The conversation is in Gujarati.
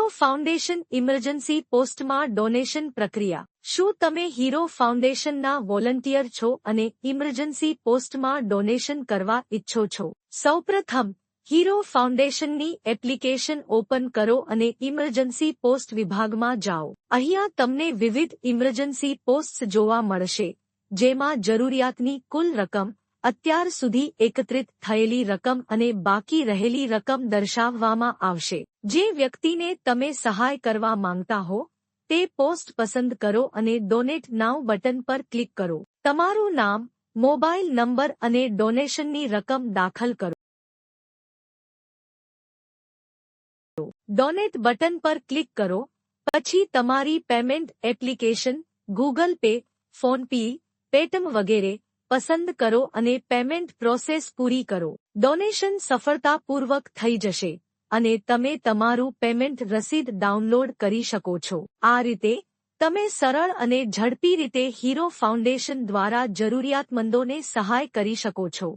હીરો ફાઉન્ડેશન ઇમરજન્સી પોસ્ટમાં ડોનેશન પ્રક્રિયા। શું તમે હીરો ફાઉન્ડેશનના વોલન્ટિયર છો અને ઇમરજન્સી પોસ્ટમાં ડોનેશન કરવા ઈચ્છો છો? સૌપ્રથમ હીરો ફાઉન્ડેશનની એપ્લિકેશન ઓપન કરો અને ઇમરજન્સી પોસ્ટ વિભાગમાં જાઓ। અહીંયા તમને વિવિધ ઇમરજન્સી પોસ્ટ્સ જોવા મળશે, જેમાં જરૂરિયાતની કુલ રકમ, અત્યાર સુધી એકત્રિત થયેલી રકમ અને બાકી રહેલી રકમ દર્શાવવામાં આવશે। જે વ્યક્તિને તમે સહાય કરવા માંગતા હો તે પોસ્ટ પસંદ કરો અને ડોનેટ નાઉ બટન પર ક્લિક કરો। તમારું નામ, મોબાઈલ નંબર અને ડોનેશનની રકમ દાખલ કરો। ડોનેટ બટન પર ક્લિક કરો, પછી તમારી payment application Google pay, PhonePe, Paytm વગેરે પસંદ કરો અને પેમેન્ટ પ્રોસેસ પૂરી કરો। ડોનેશન સફળતાપૂર્વક થઈ જશે અને તમે તમારું પેમેન્ટ રસીદ ડાઉનલોડ કરી શકો છો। આ રીતે તમે સરળ અને ઝડપી રીતે હીરો ફાઉન્ડેશન દ્વારા જરૂરિયાતમંદોને સહાય કરી શકો છો।